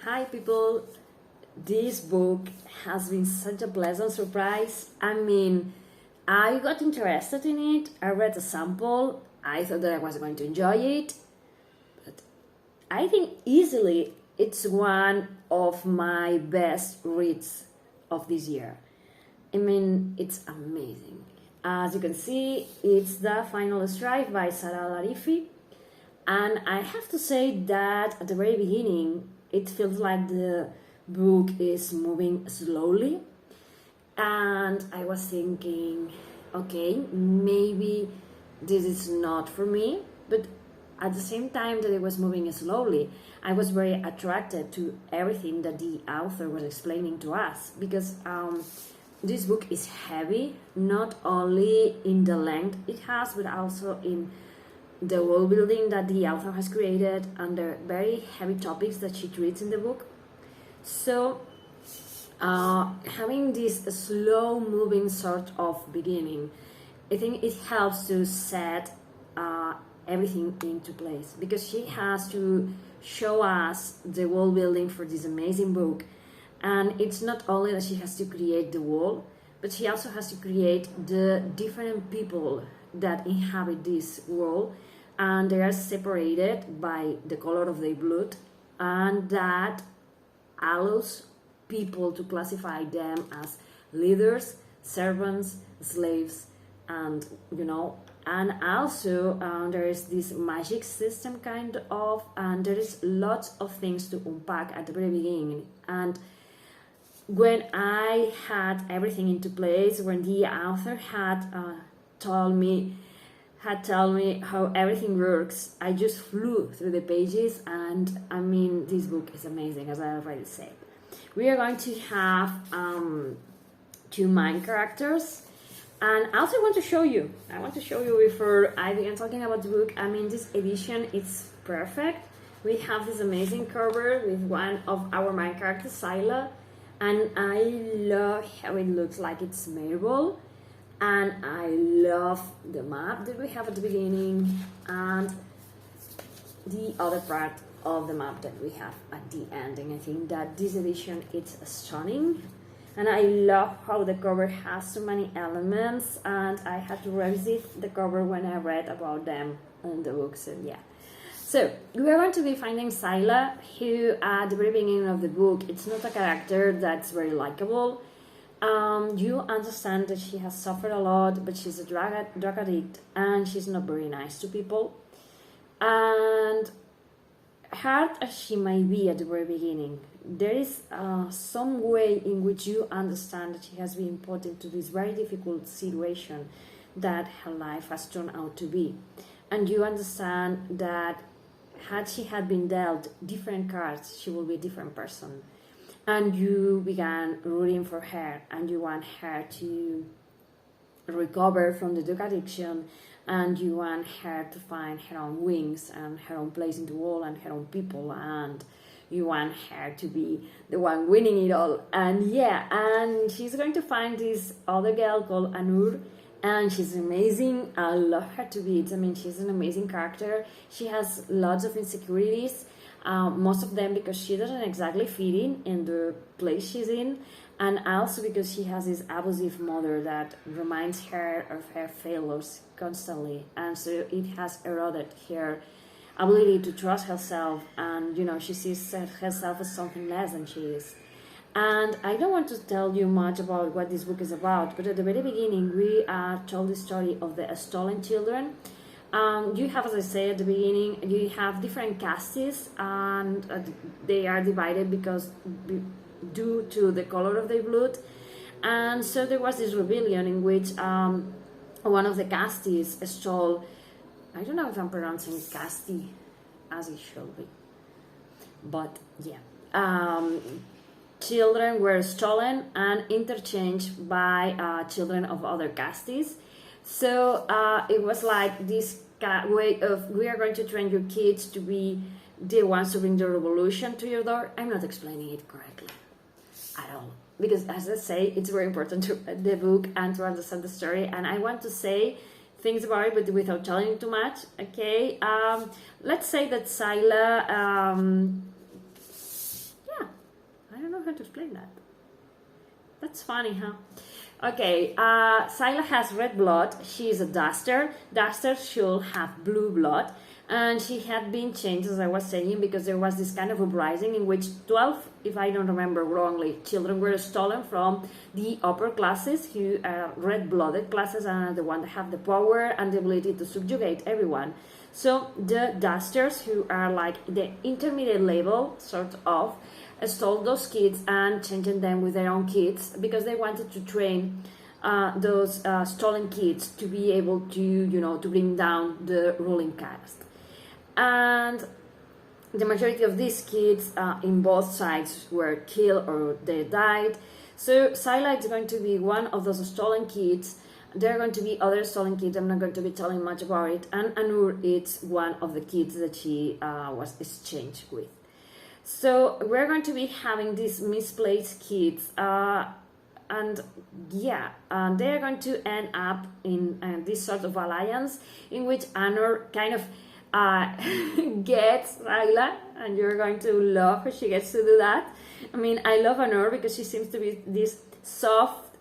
Hi people, this book has been such a pleasant surprise. I got interested in it, I read a sample, I thought that I was going to enjoy it, but I think easily it's one of my best reads of this year. It's amazing. As you can see, it's the final Strife by Saara El-Arifi, and I have to say that at the very beginning, it feels like the book is moving slowly, and I was thinking, okay, maybe this is not for me, but at the same time that it was moving slowly, I was very attracted to everything that the author was explaining to us because this book is heavy, not only in the length it has, but also in the world building that the author has created and the very heavy topics that she treats in the book. So, having this slow moving sort of beginning, I think it helps to set everything into place because she has to show us the world building for this amazing book. And it's not only that she has to create the world, but she also has to create the different people that inhabit this world, and they are separated by the color of their blood, and that allows people to classify them as leaders, servants, slaves, and and also there is this magic system kind of, and there is lots of things to unpack at the very beginning. And when I had everything into place, when the author had told me how everything works, I just flew through the pages, and this book is amazing, as I already said. We are going to have two main characters, and I also want to show you before I begin talking about the book. This edition is perfect. We have this amazing cover with one of our main characters, Sylah, and I love how it looks like it's marble. And I love the map that we have at the beginning and the other part of the map that we have at the ending. I think that this edition is stunning, and I love how the cover has so many elements, and I had to revisit the cover when I read about them in the books. And yeah, so we are going to be finding Sylah, who at the very beginning of the book, it's not a character that's very likable. You understand that she has suffered a lot, but she's a drug addict, and she's not very nice to people. And hard as she might be at the very beginning, there is some way in which you understand that she has been put into this very difficult situation that her life has turned out to be. And you understand that had she had been dealt different cards, she will be a different person. And you began rooting for her, and you want her to recover from the drug addiction, and you want her to find her own wings and her own place in the world and her own people, and you want her to be the one winning it all. And she's going to find this other girl called Anoor, and she's amazing. I love her to bits. She's an amazing character. She has lots of insecurities. Most of them because she doesn't exactly fit in the place she's in, and also because she has this abusive mother that reminds her of her failures constantly, and so it has eroded her ability to trust herself, and she sees herself as something less than she is. And I don't want to tell you much about what this book is about, but at the very beginning we are told the story of the stolen children. You have, as I said at the beginning, you have different castes, and they are divided due to the color of their blood. And so there was this rebellion in which one of the castes stole, I don't know if I'm pronouncing caste as it should be, but yeah, children were stolen and interchanged by children of other castes. So it was like this way of, we are going to train your kids to be the ones to bring the revolution to your door. I'm not explaining it correctly at all, because as I say, it's very important to read the book and to understand the story, and I want to say things about it, but without telling you too much. Okay, let's say that Sylah going to explain that. That's funny, huh? Okay, Sylah has red blood. She is a duster. Dusters should have blue blood. And she had been changed, as I was saying, because there was this kind of uprising in which 12, if I don't remember wrongly, children were stolen from the upper classes, who are red-blooded classes, and are the one that have the power and the ability to subjugate everyone. So the dusters, who are like the intermediate level, sort of, stole those kids and changing them with their own kids because they wanted to train those stolen kids to be able to, you know, to bring down the ruling caste. And the majority of these kids in both sides were killed or they died. So Sylah is going to be one of those stolen kids. There are going to be other stolen kids. I'm not going to be telling much about it. And Anoor is one of the kids that she was exchanged with. So we're going to be having these misplaced kids. And yeah, they're going to end up in this sort of alliance in which Anoor kind of gets Sylah, and you're going to love her. She gets to do that. I mean, I love Anoor because she seems to be this soft,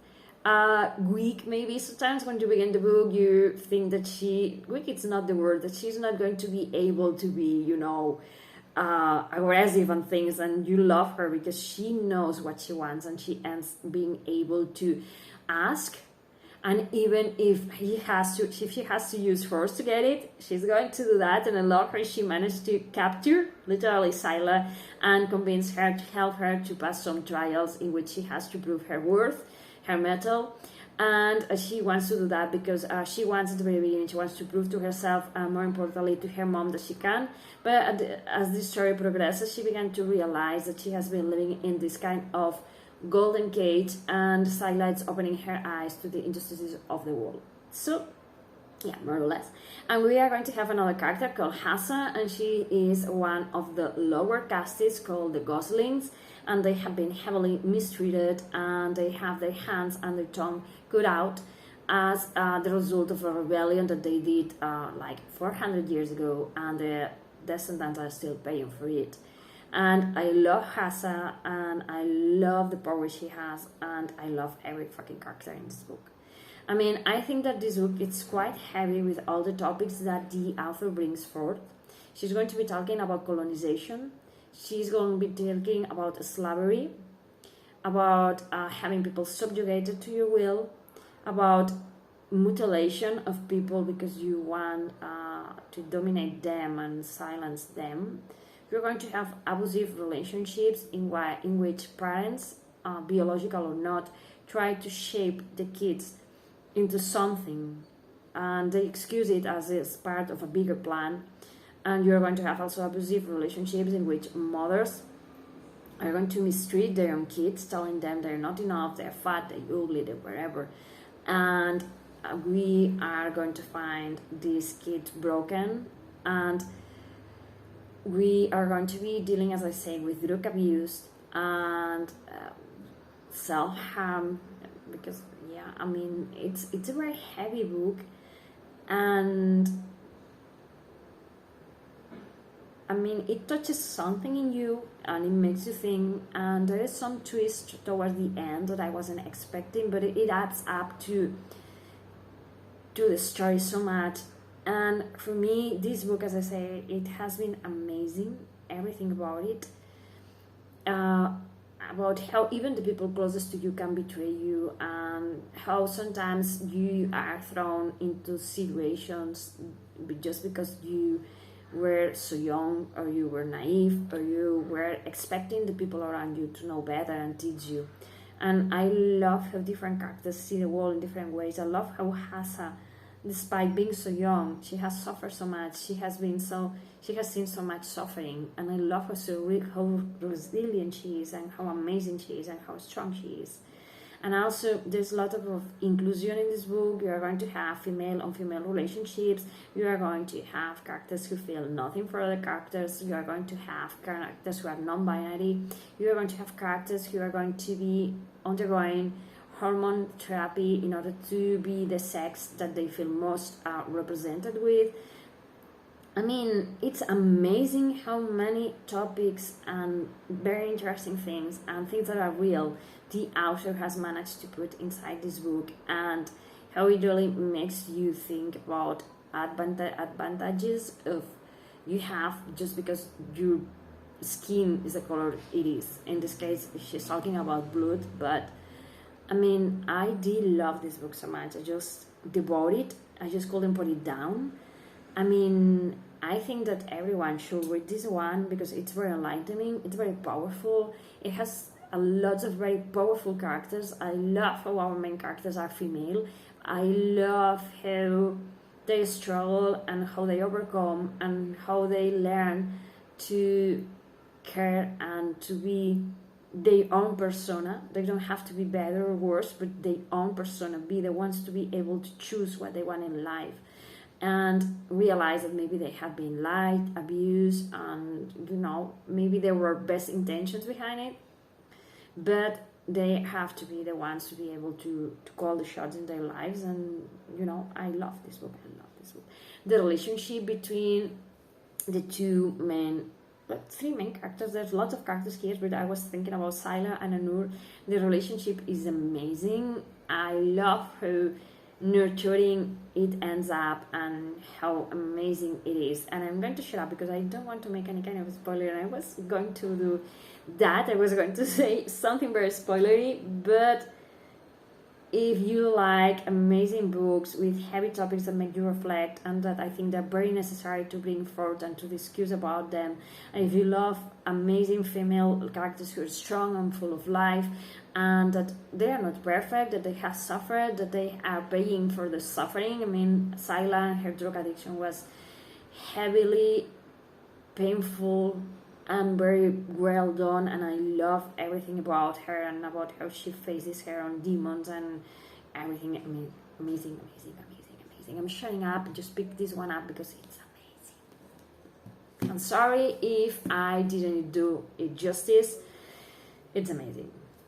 weak. Maybe sometimes when you begin the book, you think that weak. It's not the word, that she's not going to be able to be, you know, aggressive on things, and you love her because she knows what she wants, and she ends being able to ask. And even if she has to use force to get it, she's going to do that. And I love her. She managed to capture literally Sylah and convince her to help her to pass some trials in which she has to prove her worth, her mettle. And she wants to do that because she wants at the very beginning, she wants to prove to herself and more importantly to her mom that she can. But as the story progresses, she began to realize that she has been living in this kind of golden cage, and Sylah is opening her eyes to the injustices of the world. So, yeah, more or less. And we are going to have another character called Hassa, and she is one of the lower castes called the Goslings, and they have been heavily mistreated, and they have their hands and their tongue cut out as the result of a rebellion that they did like 400 years ago, and the descendants are still paying for it. And I love Hassa, and I love the power she has, and I love every fucking character in this book. I mean, I think that this book is quite heavy with all the topics that the author brings forth. She's going to be talking about colonization. She's going to be talking about slavery, about having people subjugated to your will, about mutilation of people because you want to dominate them and silence them. You're going to have abusive relationships in which parents, biological or not, try to shape the kids into something, and they excuse it as part of a bigger plan. And you're going to have also abusive relationships in which mothers are going to mistreat their own kids, telling them they're not enough, they're fat, they're ugly, they're whatever. And we are going to find these kids broken, and we are going to be dealing, as I say, with drug abuse and self-harm, because yeah, I mean, it's a very heavy book, and I mean, it touches something in you and it makes you think, and there is some twist towards the end that I wasn't expecting, but it adds up to the story so much. And for me, this book, as I say, it has been amazing, everything about it, about how even the people closest to you can betray you, and how sometimes you are thrown into situations just because you were so young, or you were naive, or you were expecting the people around you to know better and teach you. And I love how different characters see the world in different ways. I love how Hassa, despite being so young, she has suffered so much. She has seen so much suffering, and I love her how resilient she is, and how amazing she is, and how strong she is. And also, there's a lot of inclusion in this book. You are going to have female on female relationships. You are going to have characters who feel nothing for other characters. You are going to have characters who are non-binary. You are going to have characters who are going to be undergoing hormone therapy in order to be the sex that they feel most represented with. I mean, it's amazing how many topics and very interesting things and things that are real the author has managed to put inside this book, and how it really makes you think about advantages of you have just because your skin is the color it is. In this case, she's talking about blood, but I mean, I did love this book so much. I just devoured it. I just couldn't put it down. I mean, I think that everyone should read this one because it's very enlightening, it's very powerful, it has a lot of very powerful characters. I love how our main characters are female. I love how they struggle and how they overcome and how they learn to care and to be their own persona. They don't have to be better or worse, but their own persona, be the ones to be able to choose what they want in life, and realize that maybe they have been lied, abused, and maybe there were best intentions behind it, but they have to be the ones to be able to call the shots in their lives. And I love this book. The relationship between the two men, three main characters, there's lots of characters here, but I was thinking about Sylah and Anoor. The relationship is amazing. I love how nurturing it ends up and how amazing it is. And I'm going to shut up because I don't want to make any kind of spoiler, and I was going to do that. I was going to say something very spoilery, but if you like amazing books with heavy topics that make you reflect and that I think they're very necessary to bring forth and to discuss about them, and if you love amazing female characters who are strong and full of life, and that they are not perfect, that they have suffered, that they are paying for the suffering. I mean, Sylah and her drug addiction was heavily painful and very well done, and I love everything about her and about how she faces her own demons and everything. I mean, amazing. I'm shutting up and just pick this one up because it's amazing. I'm sorry if I didn't do it justice. It's amazing.